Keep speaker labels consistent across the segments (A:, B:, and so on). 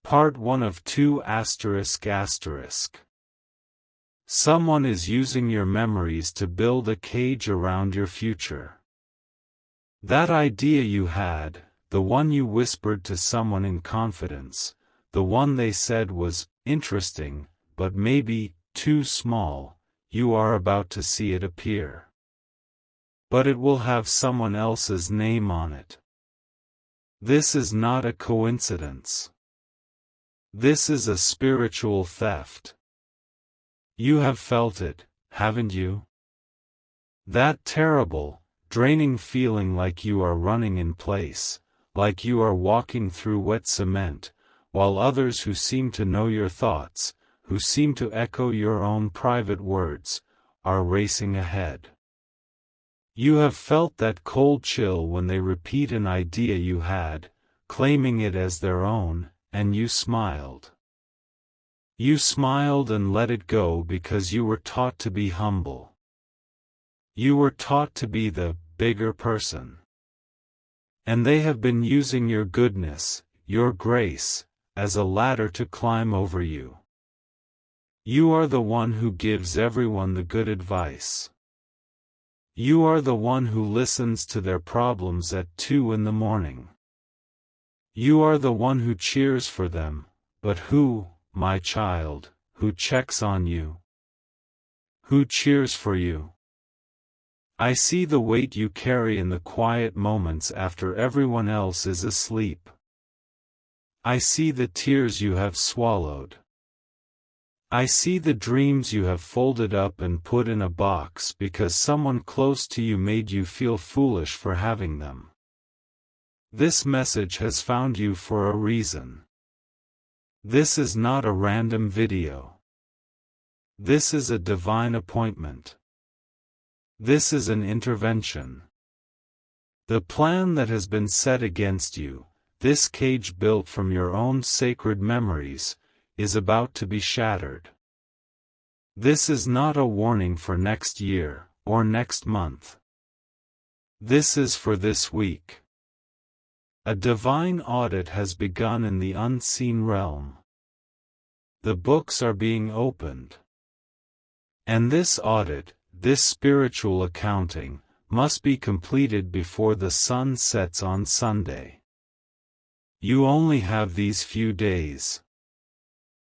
A: Part 1 of 2 ****. Someone is using your memories to build a cage around your future. That idea you had, the one you whispered to someone in confidence, the one they said was interesting, but maybe too small, you are about to see it appear. But it will have someone else's name on it. This is not a coincidence. This is a spiritual theft. You have felt it, haven't you? That terrible, draining feeling like you are running in place, like you are walking through wet cement, while others who seem to know your thoughts, who seem to echo your own private words, are racing ahead. You have felt that cold chill when they repeat an idea you had, claiming it as their own, and you smiled. You smiled and let it go because you were taught to be humble. You were taught to be the bigger person. And they have been using your goodness, your grace, as a ladder to climb over you. You are the one who gives everyone the good advice. You are the one who listens to their problems at 2 in the morning. You are the one who cheers for them, but who, my child, who checks on you? Who cheers for you? I see the weight you carry in the quiet moments after everyone else is asleep. I see the tears you have swallowed. I see the dreams you have folded up and put in a box because someone close to you made you feel foolish for having them. This message has found you for a reason. This is not a random video. This is a divine appointment. This is an intervention. The plan that has been set against you, this cage built from your own sacred memories, is about to be shattered. This is not a warning for next year, or next month. This is for this week. A divine audit has begun in the unseen realm. The books are being opened. And this audit, this spiritual accounting, must be completed before the sun sets on Sunday. You only have these few days.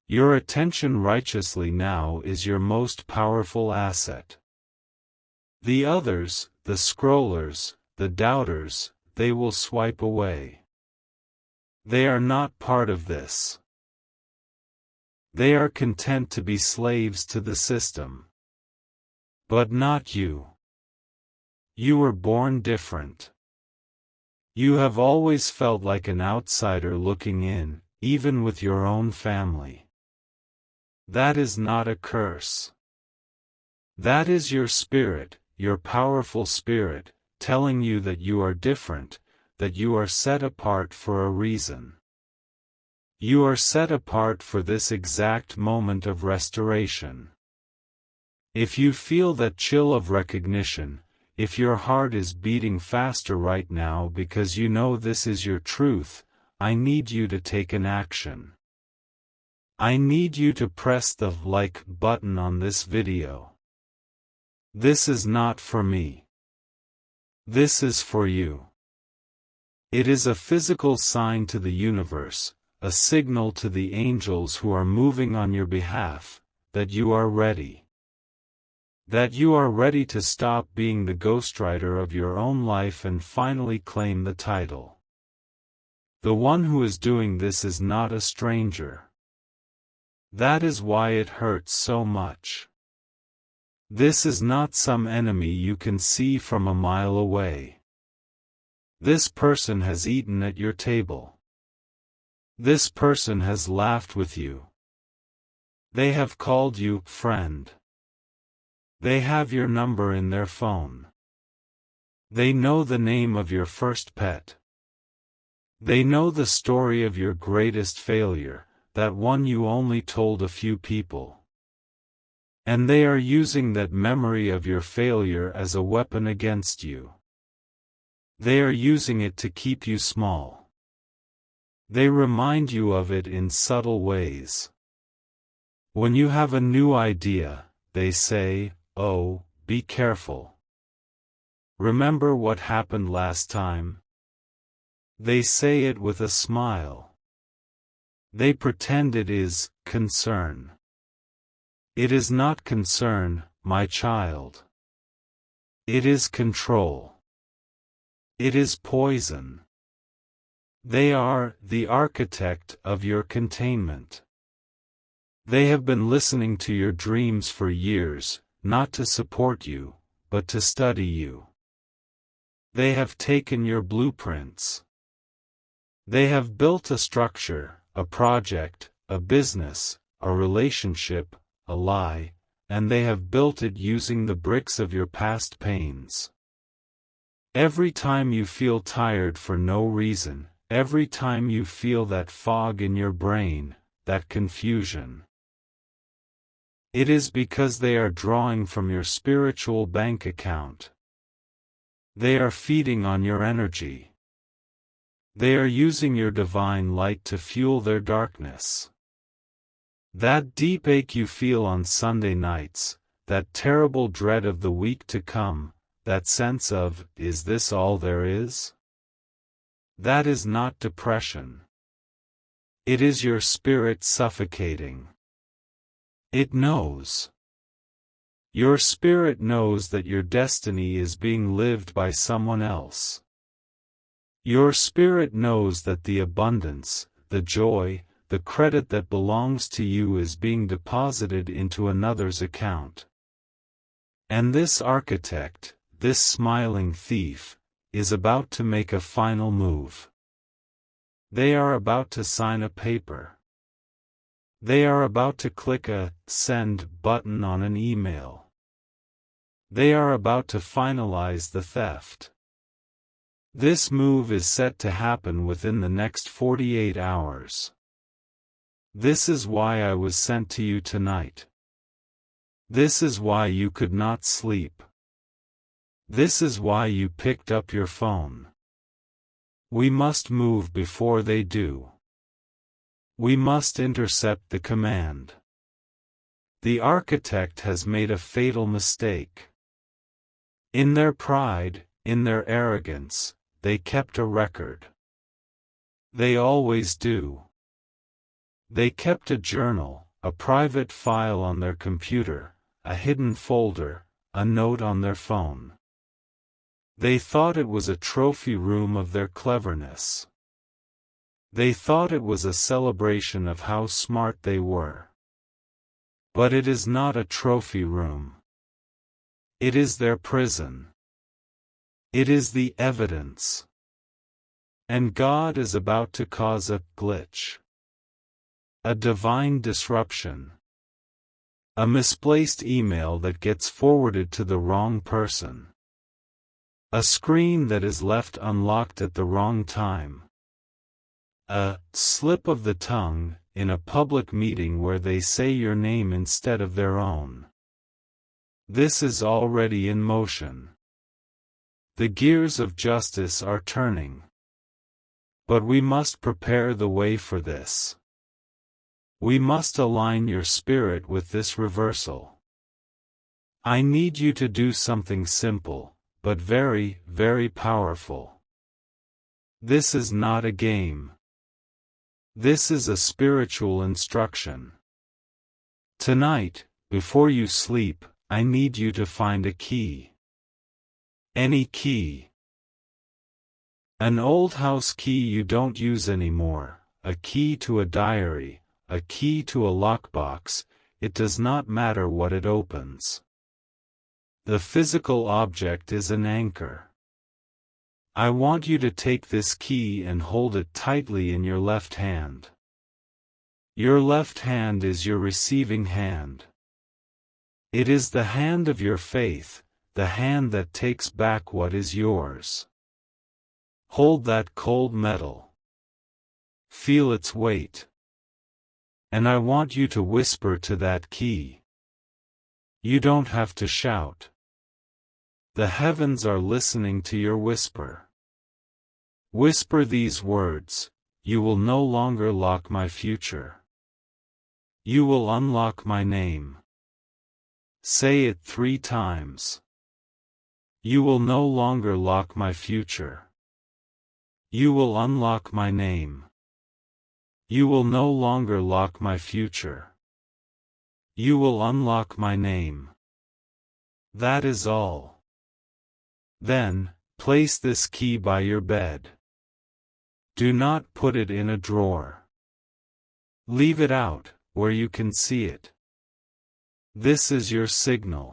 A: Your attention righteously now is your most powerful asset. The others, the scrollers, the doubters, they will swipe away. They are not part of this. They are content to be slaves to the system. But not you. You were born different. You have always felt like an outsider looking in, even with your own family. That is not a curse. That is your spirit, your powerful spirit, telling you that you are different, that you are set apart for a reason. You are set apart for this exact moment of restoration. If you feel that chill of recognition, if your heart is beating faster right now because you know this is your truth, I need you to take an action. I need you to press the like button on this video. This is not for me. This is for you. It is a physical sign to the universe, a signal to the angels who are moving on your behalf, that you are ready. That you are ready to stop being the ghostwriter of your own life and finally claim the title. The one who is doing this is not a stranger. That is why it hurts so much. This is not some enemy you can see from a mile away. This person has eaten at your table. This person has laughed with you. They have called you friend. They have your number in their phone. They know the name of your first pet. They know the story of your greatest failure, that one you only told a few people. And they are using that memory of your failure as a weapon against you. They are using it to keep you small. They remind you of it in subtle ways. When you have a new idea, they say, "Oh, be careful. Remember what happened last time?" They say it with a smile. They pretend it is concern. It is not concern, my child. It is control. It is poison. They are the architect of your containment. They have been listening to your dreams for years, not to support you, but to study you. They have taken your blueprints. They have built a structure, a project, a business, a relationship, a lie, and they have built it using the bricks of your past pains. Every time you feel tired for no reason, every time you feel that fog in your brain, that confusion, it is because they are drawing from your spiritual bank account. They are feeding on your energy. They are using your divine light to fuel their darkness. That deep ache you feel on Sunday nights, that terrible dread of the week to come, that sense of, "Is this all there is?" That is not depression. It is your spirit suffocating. It knows. Your spirit knows that your destiny is being lived by someone else. Your spirit knows that the abundance, the joy, the credit that belongs to you is being deposited into another's account. And this architect, this smiling thief, is about to make a final move. They are about to sign a paper. They are about to click a send button on an email. They are about to finalize the theft. This move is set to happen within the next 48 hours. This is why I was sent to you tonight. This is why you could not sleep. This is why you picked up your phone. We must move before they do. We must intercept the command. The architect has made a fatal mistake. In their pride, in their arrogance, they kept a record. They always do. They kept a journal, a private file on their computer, a hidden folder, a note on their phone. They thought it was a trophy room of their cleverness. They thought it was a celebration of how smart they were. But it is not a trophy room. It is their prison. It is the evidence. And God is about to cause a glitch. A divine disruption. A misplaced email that gets forwarded to the wrong person. A screen that is left unlocked at the wrong time. A slip of the tongue, in a public meeting where they say your name instead of their own. This is already in motion. The gears of justice are turning. But we must prepare the way for this. We must align your spirit with this reversal. I need you to do something simple, but very, very powerful. This is not a game. This is a spiritual instruction. Tonight, before you sleep, I need you to find a key. Any key. An old house key you don't use anymore, a key to a diary, a key to a lockbox, it does not matter what it opens. The physical object is an anchor. I want you to take this key and hold it tightly in your left hand. Your left hand is your receiving hand. It is the hand of your faith, the hand that takes back what is yours. Hold that cold metal. Feel its weight. And I want you to whisper to that key. You don't have to shout. The heavens are listening to your whisper. Whisper these words, you will no longer lock my future. You will unlock my name. Say it 3 times. You will no longer lock my future. You will unlock my name. You will no longer lock my future. You will unlock my name. That is all. Then, place this key by your bed. Do not put it in a drawer. Leave it out, where you can see it. This is your signal.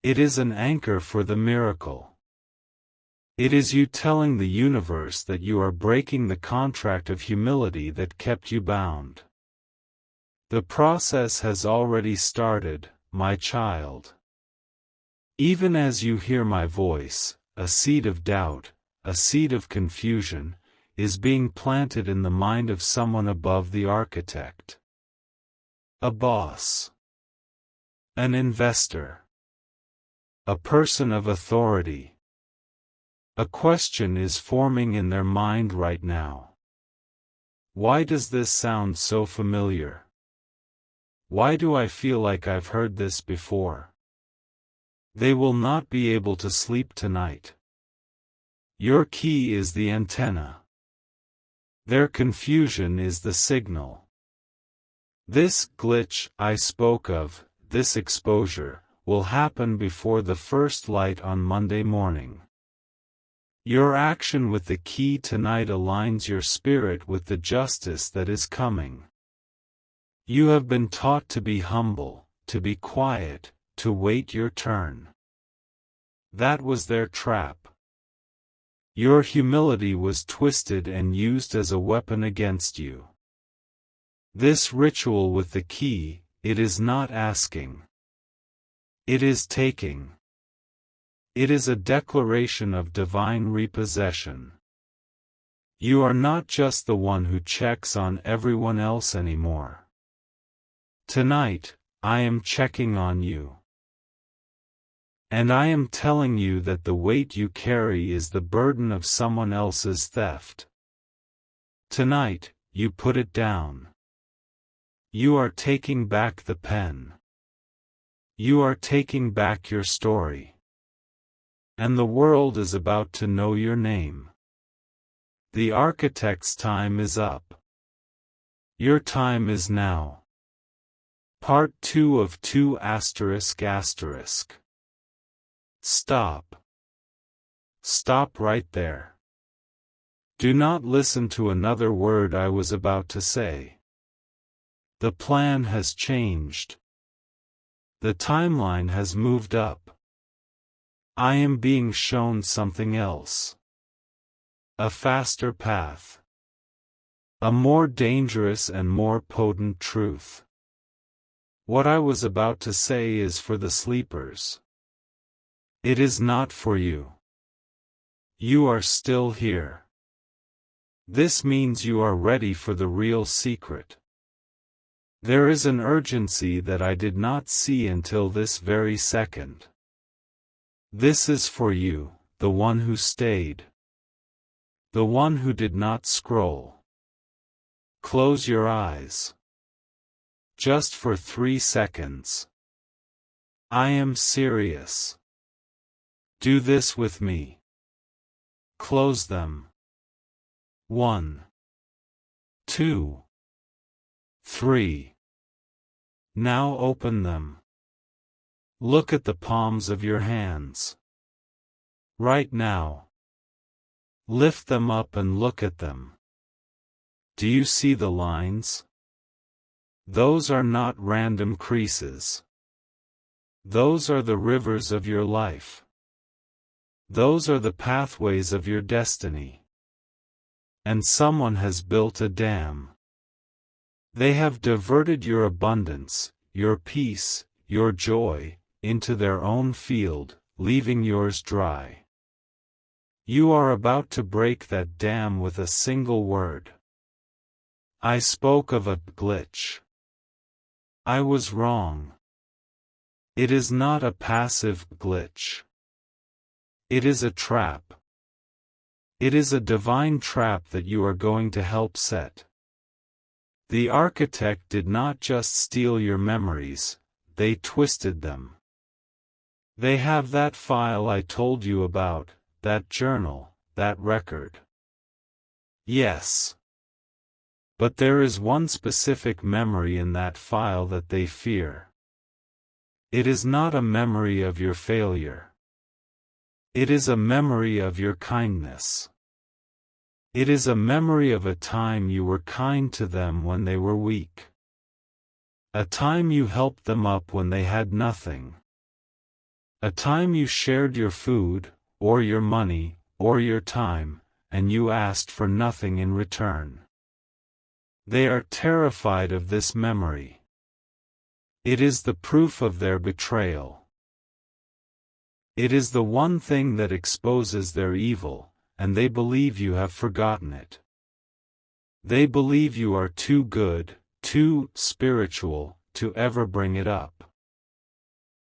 A: It is an anchor for the miracle. It is you telling the universe that you are breaking the contract of humility that kept you bound. The process has already started, my child. Even as you hear my voice, a seed of doubt, a seed of confusion, is being planted in the mind of someone above the architect. A boss. An investor. A person of authority. A question is forming in their mind right now. Why does this sound so familiar? Why do I feel like I've heard this before? They will not be able to sleep tonight. Your key is the antenna. Their confusion is the signal. This glitch I spoke of, this exposure, will happen before the first light on Monday morning. Your action with the key tonight aligns your spirit with the justice that is coming. You have been taught to be humble, to be quiet, to wait your turn. That was their trap. Your humility was twisted and used as a weapon against you. This ritual with the key, it is not asking. It is taking. It is a declaration of divine repossession. You are not just the one who checks on everyone else anymore. Tonight, I am checking on you. And I am telling you that the weight you carry is the burden of someone else's theft. Tonight, you put it down. You are taking back the pen. You are taking back your story. And the world is about to know your name. The architect's time is up. Your time is now. Part 2 of 2 ***. Stop. Stop right there. Do not listen to another word I was about to say. The plan has changed. The timeline has moved up. I am being shown something else. A faster path. A more dangerous and more potent truth. What I was about to say is for the sleepers. It is not for you. You are still here. This means you are ready for the real secret. There is an urgency that I did not see until this very second. This is for you, the one who stayed. The one who did not scroll. Close your eyes. Just for 3 seconds. I am serious. Do this with me. Close them. 1, 2, 3. Now open them. Look at the palms of your hands. Right now. Lift them up and look at them. Do you see the lines? Those are not random creases. Those are the rivers of your life. Those are the pathways of your destiny. And someone has built a dam. They have diverted your abundance, your peace, your joy, into their own field, leaving yours dry. You are about to break that dam with a single word. I spoke of a glitch. I was wrong. It is not a passive glitch. It is a trap. It is a divine trap that you are going to help set. The architect did not just steal your memories, they twisted them. They have that file I told you about, that journal, that record. Yes. But there is one specific memory in that file that they fear. It is not a memory of your failure. It is a memory of your kindness. It is a memory of a time you were kind to them when they were weak. A time you helped them up when they had nothing. A time you shared your food, or your money, or your time, and you asked for nothing in return. They are terrified of this memory. It is the proof of their betrayal. It is the one thing that exposes their evil, and they believe you have forgotten it. They believe you are too good, too spiritual, to ever bring it up.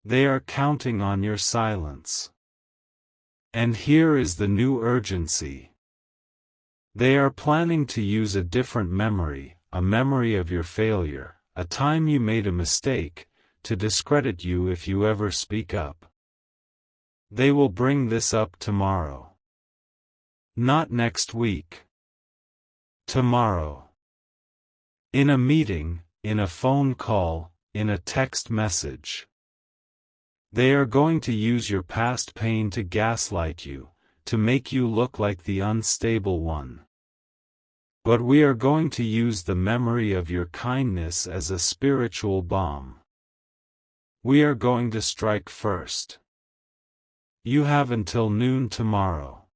A: They are counting on your silence. And here is the new urgency. They are planning to use a different memory, a memory of your failure, a time you made a mistake, to discredit you if you ever speak up. They will bring this up tomorrow. Not next week. Tomorrow. In a meeting, in a phone call, in a text message. They are going to use your past pain to gaslight you, to make you look like the unstable one. But we are going to use the memory of your kindness as a spiritual bomb. We are going to strike first. You have until noon tomorrow.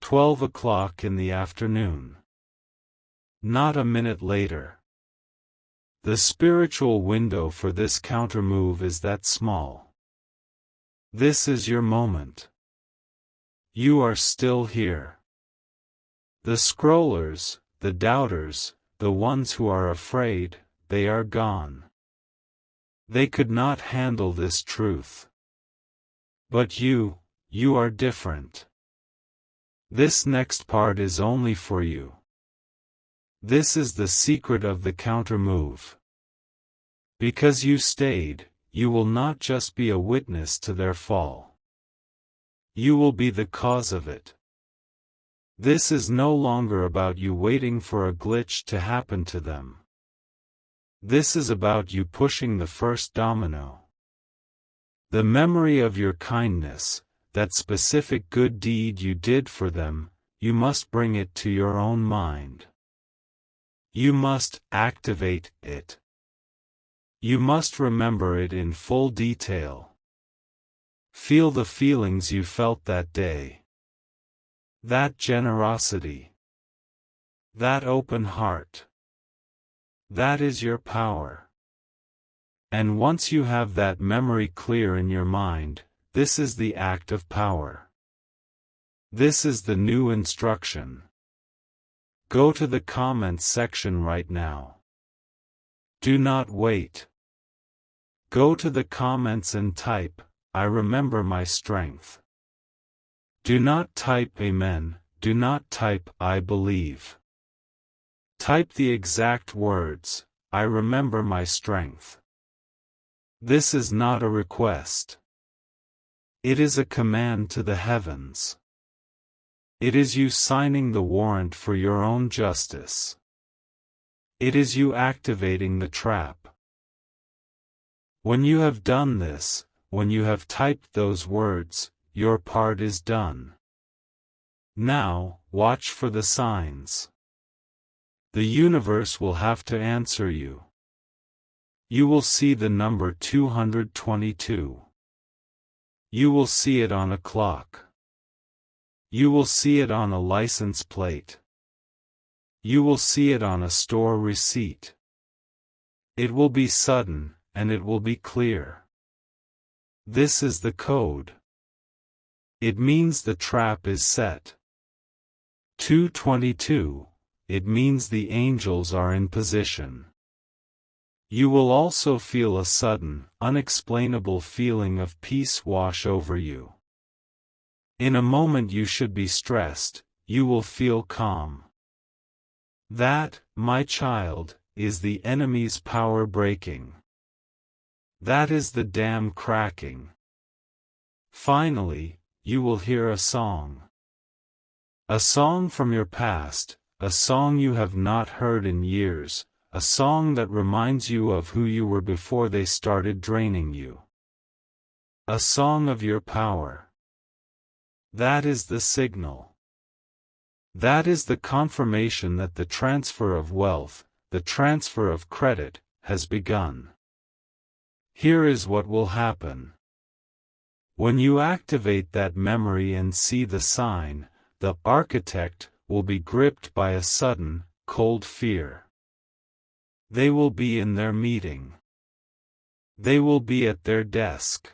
A: 12 o'clock in the afternoon. Not a minute later. The spiritual window for this countermove is that small. This is your moment. You are still here. The scrollers, the doubters, the ones who are afraid, they are gone. They could not handle this truth. But you are different. This next part is only for you. This is the secret of the countermove. Because you stayed, you will not just be a witness to their fall. You will be the cause of it. This is no longer about you waiting for a glitch to happen to them. This is about you pushing the first domino. The memory of your kindness, that specific good deed you did for them, you must bring it to your own mind. You must activate it. You must remember it in full detail. Feel the feelings you felt that day. That generosity. That open heart. That is your power. And once you have that memory clear in your mind, this is the act of power. This is the new instruction. Go to the comments section right now. Do not wait. Go to the comments and type, "I remember my strength." Do not type Amen, do not type I believe. Type the exact words, "I remember my strength." This is not a request. It is a command to the heavens. It is you signing the warrant for your own justice. It is you activating the trap. When you have done this, when you have typed those words, your part is done. Now, watch for the signs. The universe will have to answer you. You will see the number 222. You will see it on a clock. You will see it on a license plate. You will see it on a store receipt. It will be sudden, and it will be clear. This is the code. It means the trap is set. 222, it means the angels are in position. You will also feel a sudden, unexplainable feeling of peace wash over you. In a moment you should be stressed, you will feel calm. That, my child, is the enemy's power breaking. That is the dam cracking. Finally, you will hear a song. A song from your past, a song you have not heard in years, a song that reminds you of who you were before they started draining you. A song of your power. That is the signal. That is the confirmation that the transfer of wealth, the transfer of credit, has begun. Here is what will happen. When you activate that memory and see the sign, the architect will be gripped by a sudden, cold fear. They will be in their meeting. They will be at their desk.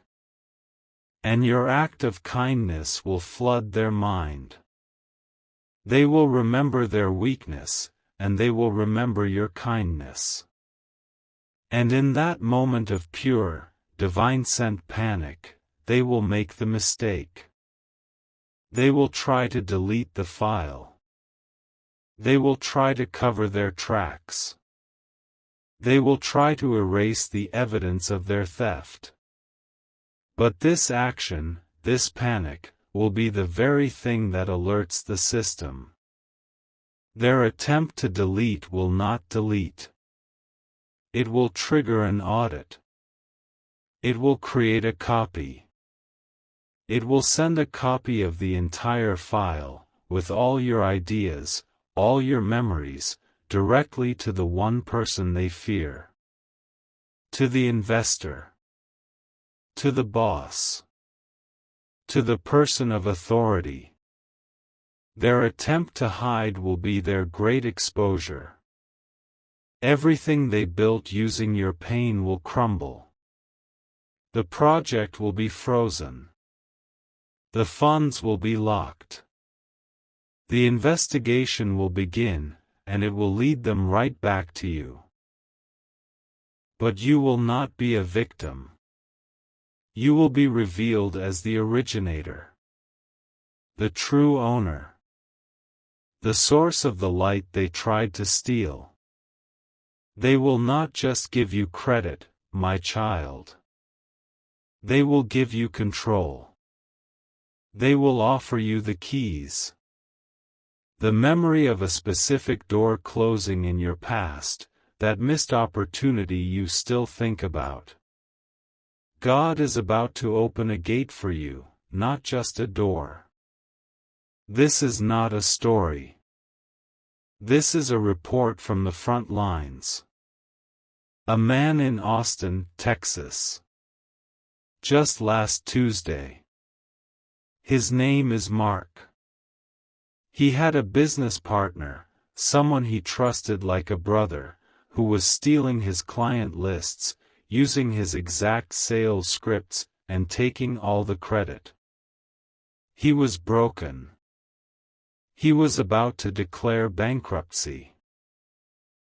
A: And your act of kindness will flood their mind. They will remember their weakness, and they will remember your kindness. And in that moment of pure, divine-sent panic, they will make the mistake. They will try to delete the file. They will try to cover their tracks. They will try to erase the evidence of their theft. But this action, this panic, will be the very thing that alerts the system. Their attempt to delete will not delete. It will trigger an audit. It will create a copy. It will send a copy of the entire file, with all your ideas, all your memories, directly to the one person they fear. To the investor. To the boss. To the person of authority. Their attempt to hide will be their great exposure. Everything they built using your pain will crumble. The project will be frozen. The funds will be locked. The investigation will begin, and it will lead them right back to you. But you will not be a victim. You will be revealed as the originator. The true owner. The source of the light they tried to steal. They will not just give you credit, my child. They will give you control. They will offer you the keys. The memory of a specific door closing in your past, that missed opportunity you still think about. God is about to open a gate for you, not just a door. This is not a story. This is a report from the front lines. A man in Austin, Texas. Just last Tuesday. His name is Mark. He had a business partner, someone he trusted like a brother, who was stealing his client lists, using his exact sales scripts, and taking all the credit. He was broken. He was about to declare bankruptcy.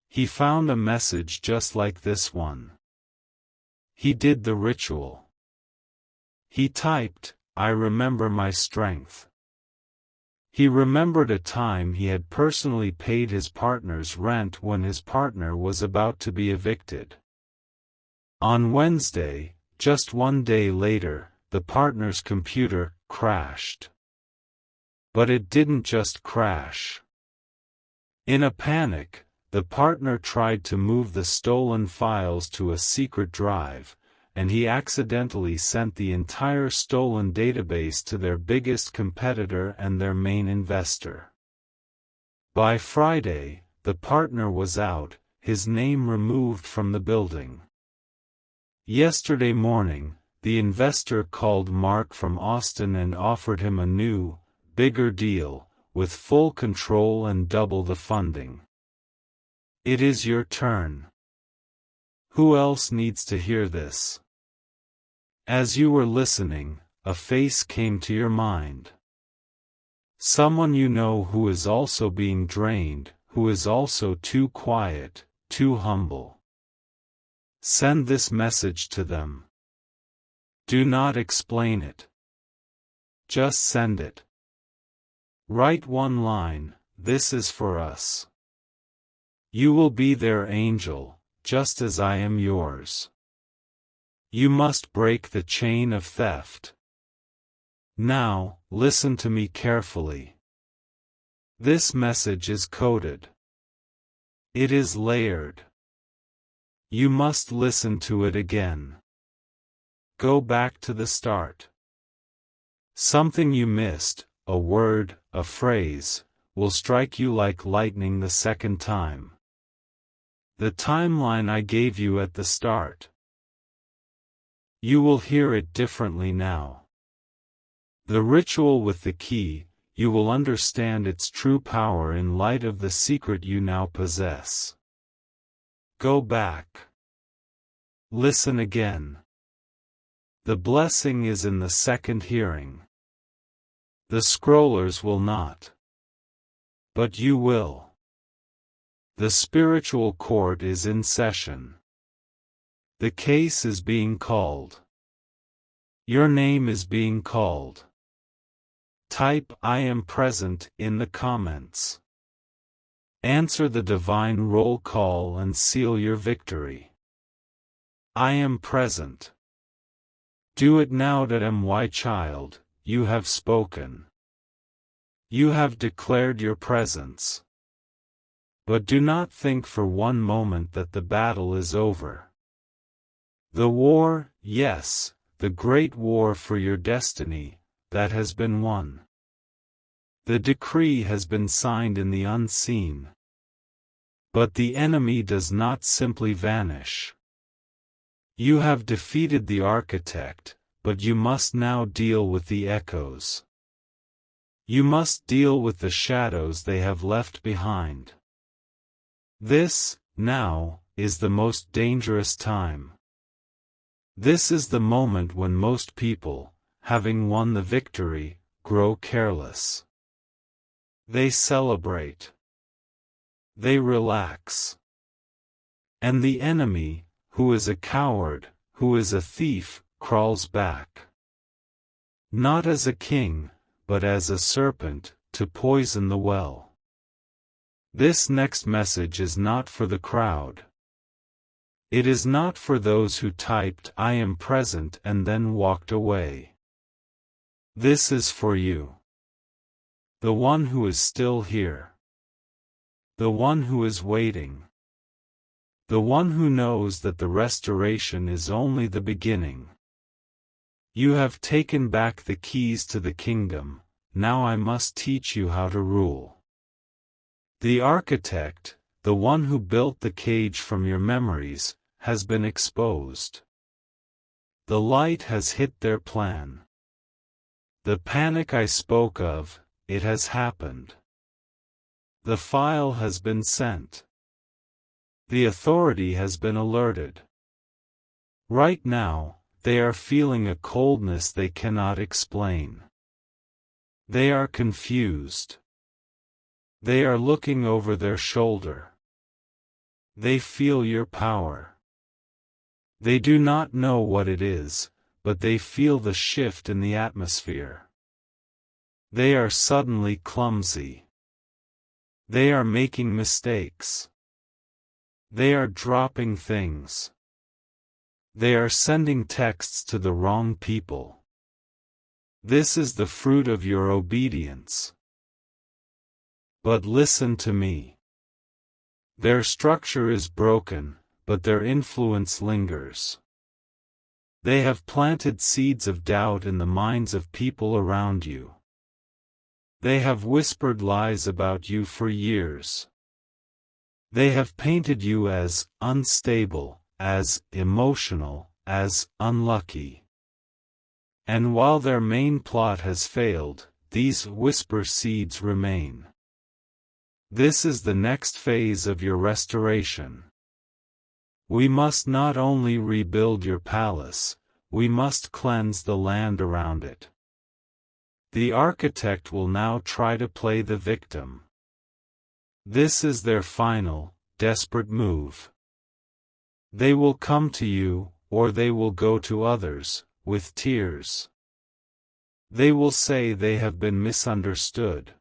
A: He found a message just like this one. He did the ritual. He typed, "I remember my strength." He remembered a time he had personally paid his partner's rent when his partner was about to be evicted. On Wednesday, just one day later, the partner's computer crashed. But it didn't just crash. In a panic, the partner tried to move the stolen files to a secret drive, and he accidentally sent the entire stolen database to their biggest competitor and their main investor. By Friday, the partner was out, his name removed from the building. Yesterday morning, the investor called Mark from Austin and offered him a new, bigger deal, with full control and double the funding. It is your turn. Who else needs to hear this? As you were listening, a face came to your mind. Someone you know who is also being drained, who is also too quiet, too humble. Send this message to them. Do not explain it. Just send it. Write one line, "This is for us." You will be their angel, just as I am yours. You must break the chain of theft. Now, listen to me carefully. This message is coded. It is layered. You must listen to it again. Go back to the start. Something you missed, a word, a phrase, will strike you like lightning the second time. The timeline I gave you at the start. You will hear it differently now. The ritual with the key, you will understand its true power in light of the secret you now possess. Go back. Listen again. The blessing is in the second hearing. The scrollers will not. But you will. The spiritual court is in session. The case is being called. Your name is being called. Type "I am present" in the comments. Answer the divine roll call and seal your victory. I am present. Do it now. My child, you have spoken. You have declared your presence. But do not think for one moment that the battle is over. The war, yes, the great war for your destiny, that has been won. The decree has been signed in the unseen. But the enemy does not simply vanish. You have defeated the architect, but you must now deal with the echoes. You must deal with the shadows they have left behind. This, now, is the most dangerous time. This is the moment when most people, having won the victory, grow careless. They celebrate. They relax. And the enemy, who is a coward, who is a thief, crawls back. Not as a king, but as a serpent, to poison the well. This next message is not for the crowd. It is not for those who typed "I am present" and then walked away. This is for you. The one who is still here. The one who is waiting. The one who knows that the restoration is only the beginning. You have taken back the keys to the kingdom, now I must teach you how to rule. The architect, the one who built the cage from your memories, has been exposed. The light has hit their plan. The panic I spoke of, it has happened. The file has been sent. The authority has been alerted. Right now, they are feeling a coldness they cannot explain. They are confused. They are looking over their shoulder. They feel your power. They do not know what it is, but they feel the shift in the atmosphere. They are suddenly clumsy. They are making mistakes. They are dropping things. They are sending texts to the wrong people. This is the fruit of your obedience. But listen to me. Their structure is broken, but their influence lingers. They have planted seeds of doubt in the minds of people around you. They have whispered lies about you for years. They have painted you as unstable, as emotional, as unlucky. And while their main plot has failed, these whisper seeds remain. This is the next phase of your restoration. We must not only rebuild your palace, we must cleanse the land around it. The architect will now try to play the victim. This is their final, desperate move. They will come to you, or they will go to others, with tears. They will say they have been misunderstood.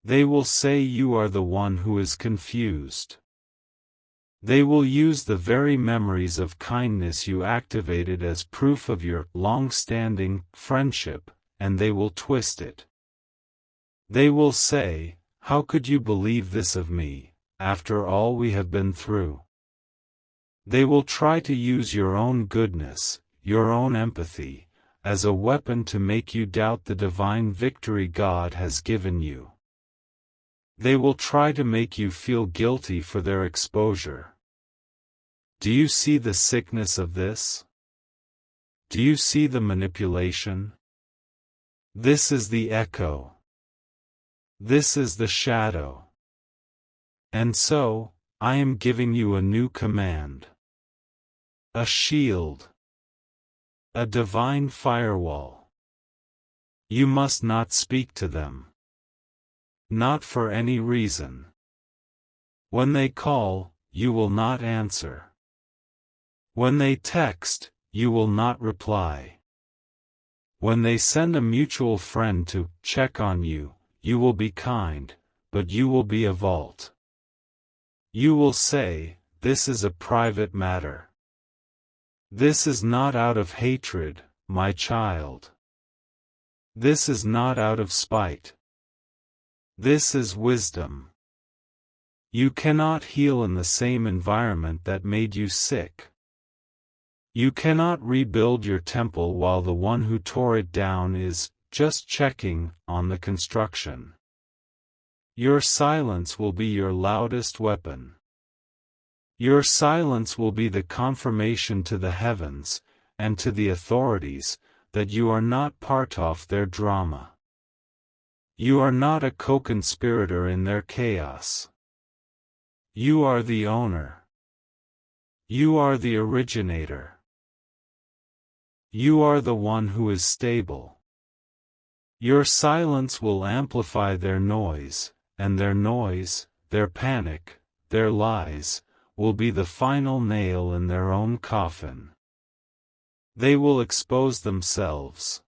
A: They will say you are the one who is confused. They will use the very memories of kindness you activated as proof of your long-standing friendship, and they will twist it. They will say, "How could you believe this of me, after all we have been through?" They will try to use your own goodness, your own empathy, as a weapon to make you doubt the divine victory God has given you. They will try to make you feel guilty for their exposure. Do you see the sickness of this? Do you see the manipulation? This is the echo. This is the shadow. And so, I am giving you a new command. A shield. A divine firewall. You must not speak to them. Not for any reason. When they call, you will not answer. When they text, you will not reply. When they send a mutual friend to check on you, you will be kind, but you will be a vault. You will say, "This is a private matter. This is not out of hatred, my child. This is not out of spite. This is wisdom." You cannot heal in the same environment that made you sick. You cannot rebuild your temple while the one who tore it down is just checking on the construction. Your silence will be your loudest weapon. Your silence will be the confirmation to the heavens, and to the authorities, that you are not part of their drama. You are not a co-conspirator in their chaos. You are the owner. You are the originator. You are the one who is stable. Your silence will amplify their noise, and their noise, their panic, their lies, will be the final nail in their own coffin. They will expose themselves.